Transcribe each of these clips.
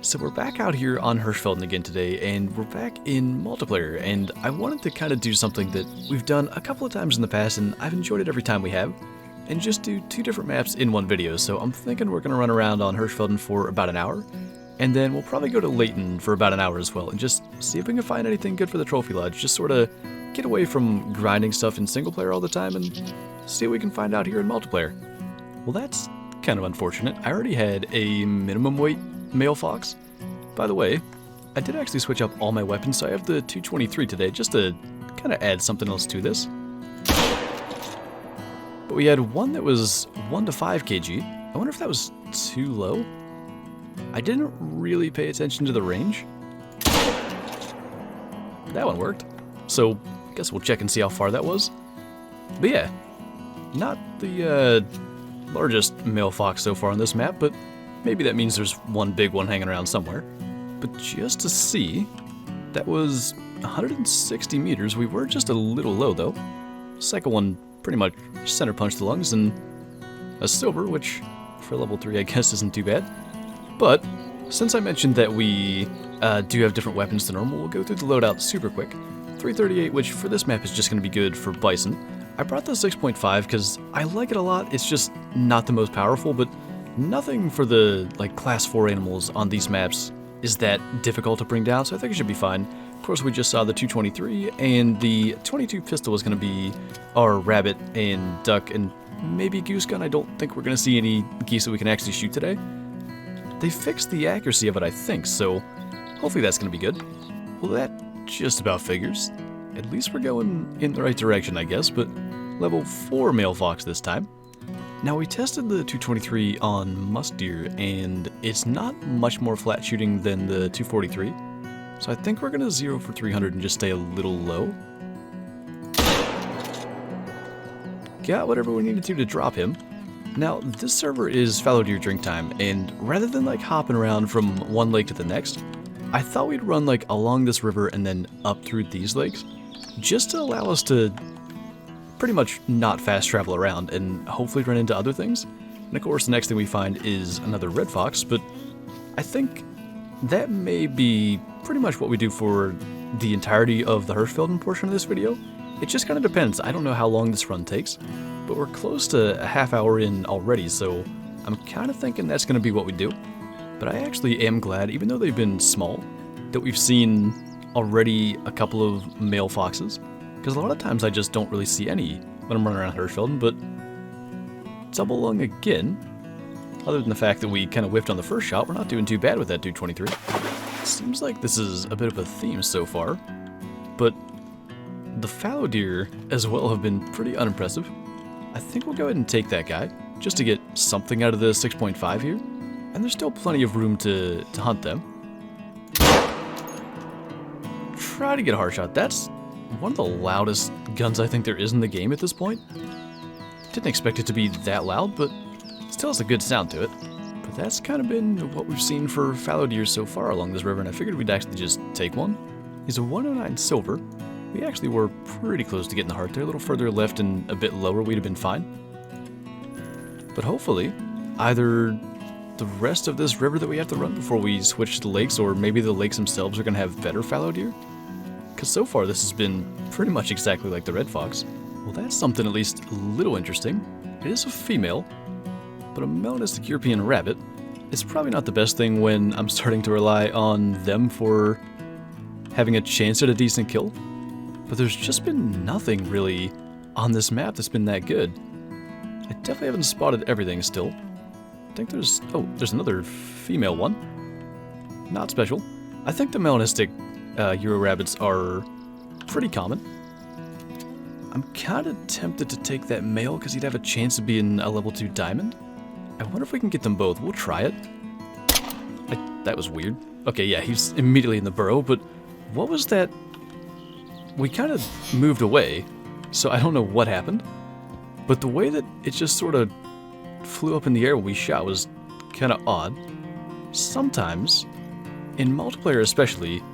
So we're back out here on Hirschfelden again today, and we're back in multiplayer, and I wanted to kind of do something that we've done a couple of times in the past, and I've enjoyed it every time we have, and just do two different maps in one video. So I'm thinking we're going to run around on Hirschfelden for about an hour, and then we'll probably go to Layton for about an hour as well, and just see if we can find anything good for the trophy lodge, just sort of get away from grinding stuff in single player all the time, and see what we can find out here in multiplayer. Well, that's kind of unfortunate. I already had a minimum weight male fox. By the way, I did actually switch up all my weapons, so I have the 223 today, just to kind of add something else to this. But we had one that was 1 to 5 kg. I wonder if that was too low? I didn't really pay attention to the range. That one worked. So, I guess we'll check and see how far that was. But yeah, not the largest male fox so far on this map, but maybe that means there's one big one hanging around somewhere. But just to see, that was 160 meters. We were just a little low though. Second one pretty much center punched the lungs, and a silver, which for level 3 I guess isn't too bad. But since I mentioned that we do have different weapons than normal, we'll go through the loadout super quick. 338, which for this map is just going to be good for bison. I brought the 6.5 because I like it a lot. It's just not the most powerful, but nothing for the class 4 animals on these maps is that difficult to bring down, so I think it should be fine. Of course, we just saw the 223, and the 22 pistol is going to be our rabbit and duck and maybe goose gun. I don't think we're going to see any geese that we can actually shoot today. They fixed the accuracy of it, I think, so hopefully that's going to be good. Well, that just about figures. At least we're going in the right direction, I guess, but level 4 male fox this time. Now, we tested the 223 on musk deer, and it's not much more flat shooting than the 243, so I think we're going to 0 for 300 and just stay a little low. Got whatever we needed to drop him. Now, this server is fallow deer drink time, and rather than hopping around from one lake to the next, I thought we'd run along this river and then up through these lakes, just to allow us to pretty much not fast travel around and hopefully run into other things. And of course, the next thing we find is another red fox, but I think that may be pretty much what we do for the entirety of the Hirschfelden portion of this video. It just kind of depends. I don't know how long this run takes, but we're close to a half hour in already, so I'm kind of thinking that's going to be what we do. But I actually am glad, even though they've been small, that we've seen already a couple of male foxes. Because a lot of times I just don't really see any when I'm running around Hirschfelden, but double lung again. Other than the fact that we kind of whiffed on the first shot, we're not doing too bad with that 223. Seems like this is a bit of a theme so far, but the fallow deer as well have been pretty unimpressive. I think we'll go ahead and take that guy, just to get something out of the 6.5 here, and there's still plenty of room to hunt them. Try to get a hard shot. That's one of the loudest guns I think there is in the game at this point. Didn't expect it to be that loud, but still has a good sound to it. But that's kind of been what we've seen for fallow deer so far along this river, and I figured we'd actually just take one. He's a 109 silver. We actually were pretty close to getting the heart there. A little further left and a bit lower, we'd have been fine. But hopefully, either the rest of this river that we have to run before we switch to the lakes, or maybe the lakes themselves are going to have better fallow deer. Because so far this has been pretty much exactly like the red fox. Well, that's something at least a little interesting. It is a female, but a melanistic European rabbit. It's probably not the best thing when I'm starting to rely on them for having a chance at a decent kill. But there's just been nothing really on this map that's been that good. I definitely haven't spotted everything still. I think there's another female one. Not special. I think the melanistic Euro rabbits are pretty common. I'm kind of tempted to take that male because he'd have a chance of being a level 2 diamond. I wonder if we can get them both. We'll try it. That was weird. Okay, yeah, he's immediately in the burrow, but what was that? We kind of moved away, so I don't know what happened. But the way that it just sort of flew up in the air when we shot was kind of odd. Sometimes, in multiplayer especially,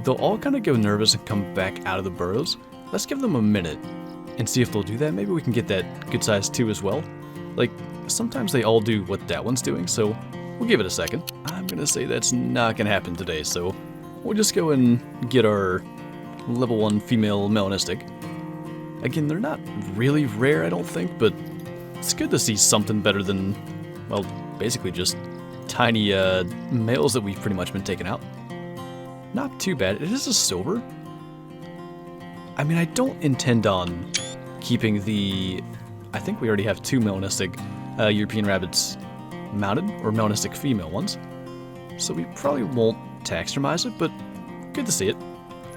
they'll all kind of go nervous and come back out of the burrows. Let's give them a minute and see if they'll do that. Maybe we can get that good size 2 as well. Sometimes they all do what that one's doing, so we'll give it a second. I'm I'm gonna say that's not gonna happen today, so we'll just go and get our level 1 female melanistic. Again, they're not really rare, I don't think, but it's good to see something better than, well, basically just tiny males that we've pretty much been taking out. Not too bad. It is a silver. I mean, I don't intend on keeping the... I think we already have 2 melanistic European rabbits mounted, or melanistic female ones. So we probably won't taxidermize it, but good to see it.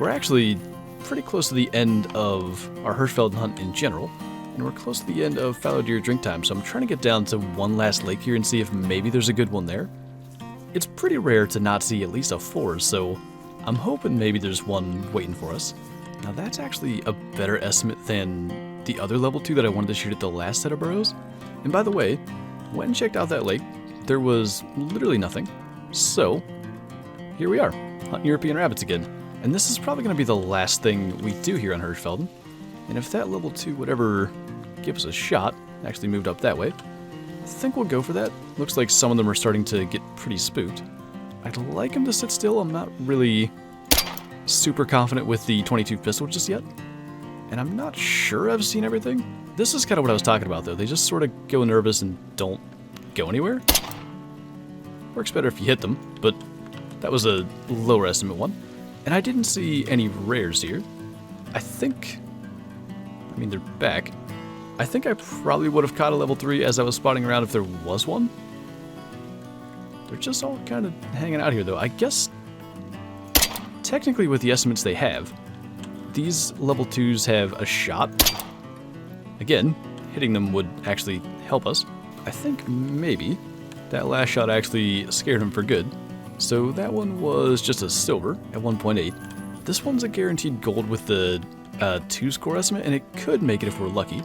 We're actually pretty close to the end of our Hirschfelden hunt in general, and we're close to the end of fallow deer drink time, so I'm trying to get down to one last lake here and see if maybe there's a good one there. It's pretty rare to not see at least a 4, so I'm hoping maybe there's one waiting for us. Now that's actually a better estimate than the other level 2 that I wanted to shoot at the last set of burrows. And by the way, when checked out that lake, there was literally nothing. So, here we are, hunting European rabbits again. And this is probably going to be the last thing we do here on Hirschfelden. And if that level 2 would ever give us a shot, actually moved up that way, I think we'll go for that. Looks like some of them are starting to get pretty spooked. I'd like them to sit still. I'm not really super confident with the 22 pistol just yet. And I'm not sure I've seen everything. This is kind of what I was talking about though. They just sort of go nervous and don't go anywhere. Works better if you hit them, but that was a lower estimate one. And I didn't see any rares here. I mean, they're back. I think I probably would have caught a level 3 as I was spotting around if there was one. They're just all kind of hanging out here though. I guess, technically with the estimates they have, these level 2s have a shot. Again, hitting them would actually help us. I think maybe that last shot actually scared him for good. So that one was just a silver at 1.8. This one's a guaranteed gold with the 2 score estimate, and it could make it if we're lucky.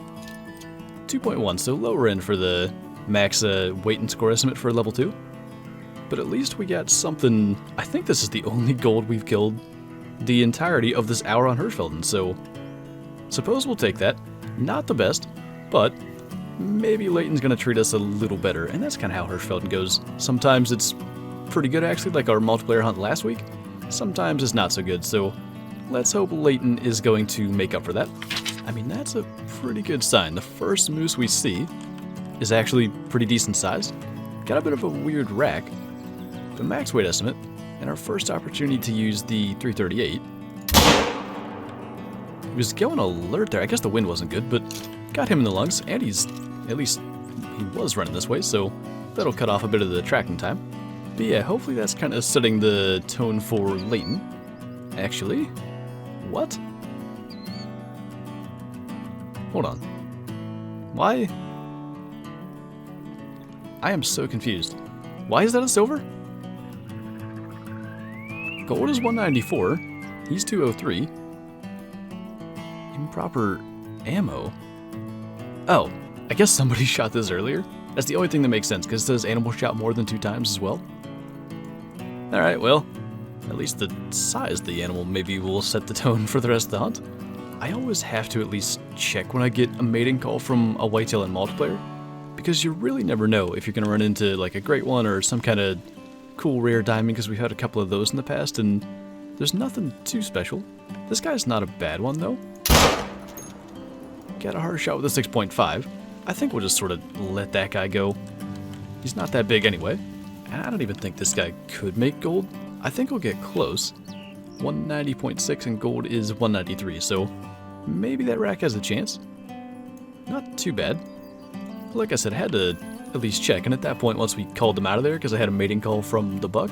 2.1, so lower end for the max weight and score estimate for level 2. But at least we got something. I think this is the only gold we've killed the entirety of this hour on Hirschfelden, so suppose we'll take that. Not the best, but maybe Layton's going to treat us a little better, and that's kind of how Hirschfelden goes. Sometimes it's pretty good actually, like our multiplayer hunt last week. Sometimes it's not so good, so let's hope Layton is going to make up for that. I mean, that's a pretty good sign. The first moose we see is actually pretty decent sized. Got a bit of a weird rack. The max weight estimate, and our first opportunity to use the 338. He was going alert there. I guess the wind wasn't good, but got him in the lungs, and at least he was running this way, so that'll cut off a bit of the tracking time. But yeah, hopefully that's kind of setting the tone for Layton. Actually, what? Hold on. Why? I am so confused. Why is that a silver? Gold is 194. He's 203. Improper ammo. Oh, I guess somebody shot this earlier. That's the only thing that makes sense, because it says animal shot more than 2 times as well. Alright, well, at least the size of the animal maybe will set the tone for the rest of the hunt. I always have to at least check when I get a mating call from a whitetail in multiplayer, because you really never know if you're going to run into like a great one or some kind of cool rare diamond, because we've had a couple of those in the past, and there's nothing too special. This guy's not a bad one, though. Got a hard shot with a 6.5. I think we'll just sort of let that guy go. He's not that big anyway. And I don't even think this guy could make gold. I think we'll get close. 190.6 and gold is 193, so maybe that rack has a chance. Not too bad. Like I said, I had to at least check, and at that point, once we called them out of there, because I had a mating call from the buck,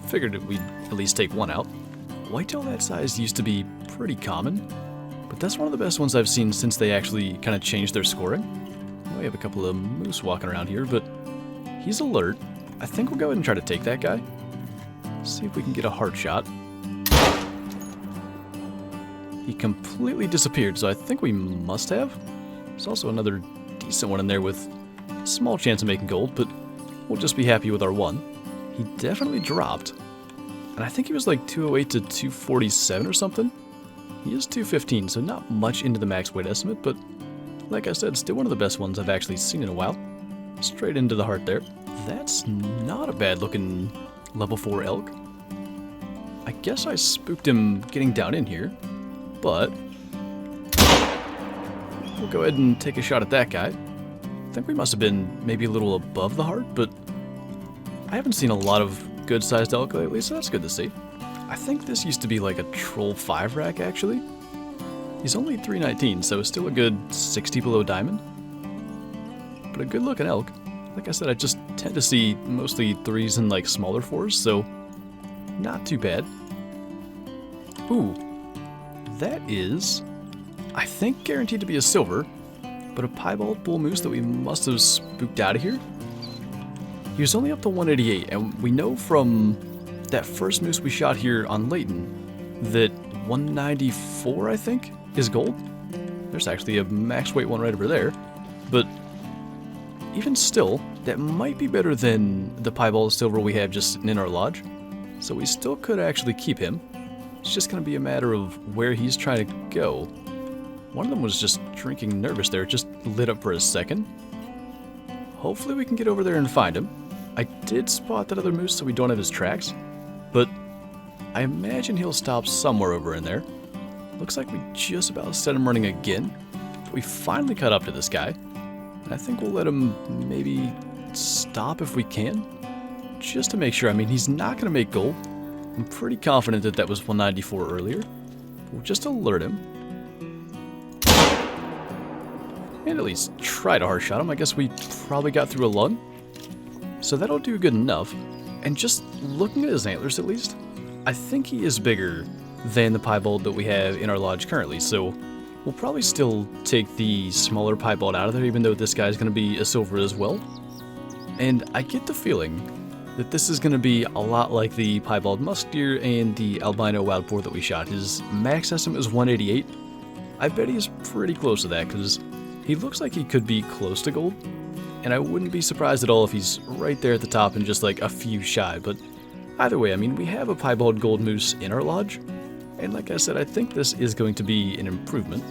figured that we'd at least take one out. Whitetail that size used to be pretty common, but that's one of the best ones I've seen since they actually kind of changed their scoring. We have a couple of moose walking around here, but he's alert. I think we'll go ahead and try to take that guy. See if we can get a hard shot. He completely disappeared, so I think we must have. There's also another decent one in there with a small chance of making gold, but we'll just be happy with our one. He definitely dropped, and I think he was like 208 to 247 or something. He is 215, so not much into the max weight estimate, but like I said, still one of the best ones I've actually seen in a while. Straight into the heart there. that's not a bad looking level 4 elk. I guess I spooked him getting down in here, but we'll go ahead and take a shot at that guy. I think we must have been maybe a little above the heart, but I haven't seen a lot of good sized elk lately, so that's good to see. I think this used to be like a Troll 5 rack actually. He's only 319, so it's still a good 60 below diamond. But a good looking elk. Like I said, I just tend to see mostly 3s and like smaller 4s, so not too bad. Ooh, that is, I think, guaranteed to be a silver, but a piebald bull moose that we must have spooked out of here. He was only up to 188, and we know from that first moose we shot here on Layton that 194, I think, is gold. There's actually a max weight one right over there, but even still, that might be better than the piebald silver we have just sitting in our lodge, so we still could actually keep him. It's just going to be a matter of where he's trying to go. One of them was just drinking nervous there, it just lit up for a second. Hopefully we can get over there and find him. I did spot that other moose, so we don't have his tracks, but I imagine he'll stop somewhere over in there. Looks like we just about set him running again. But we finally caught up to this guy, and I think we'll let him maybe stop if we can, just to make sure. I mean, he's not going to make gold. I'm pretty confident that that was 194 earlier. We'll just alert him. And at least try to hard shot him. I guess we probably got through a lung. So that'll do good enough. And just looking at his antlers at least, I think he is bigger than the piebald that we have in our lodge currently. So we'll probably still take the smaller piebald out of there, even though this guy's going to be a silver as well. And I get the feeling that this is going to be a lot like the piebald musk deer and the albino wild boar that we shot. His max estimate is 188. I bet he's pretty close to that because he looks like he could be close to gold. And I wouldn't be surprised at all if he's right there at the top and just like a few shy. But either way, I mean, we have a piebald gold moose in our lodge. And like I said, I think this is going to be an improvement.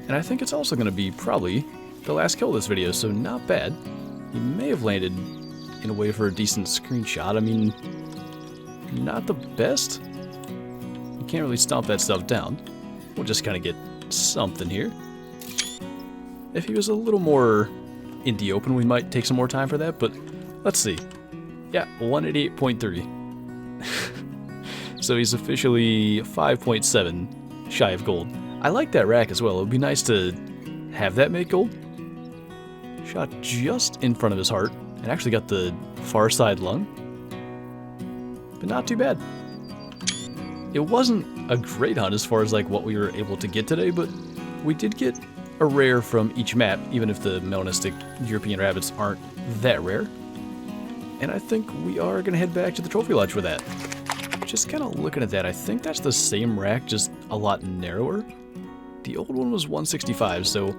And I think it's also going to be probably the last kill of this video, so not bad. He may have landed in a way for a decent screenshot. I mean, not the best. You can't really stomp that stuff down. We'll just kind of get something here. If he was a little more in the open, we might take some more time for that, but let's see. Yeah, 188.3. So he's officially 5.7 shy of gold. I like that rack as well. It would be nice to have that make gold. Shot just in front of his heart and actually got the far side lung. But not too bad. It wasn't a great hunt as far as like what we were able to get today, but we did get a rare from each map, even if the melanistic European rabbits aren't that rare. And I think we are going to head back to the trophy lodge for that. Just kind of looking at that, I think that's the same rack, just a lot narrower. The old one was 165, so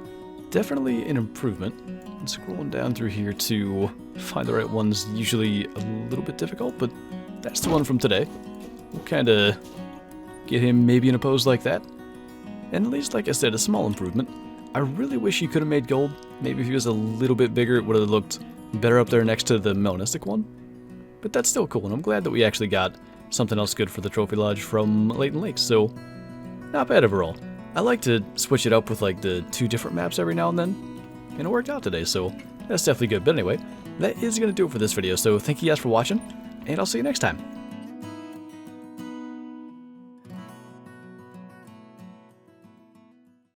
definitely an improvement. And scrolling down through here to find the right one's usually a little bit difficult, but that's the one from today. We'll kind of get him maybe in a pose like that. And at least, like I said, a small improvement. I really wish he could have made gold. Maybe if he was a little bit bigger, it would have looked better up there next to the melanistic one. But that's still cool, and I'm glad that we actually got something else good for the trophy lodge from Layton Lake, so not bad overall. I like to switch it up with like the 2 different maps every now and then, and it worked out today, so that's definitely good. But anyway, that is going to do it for this video, so thank you guys for watching, and I'll see you next time.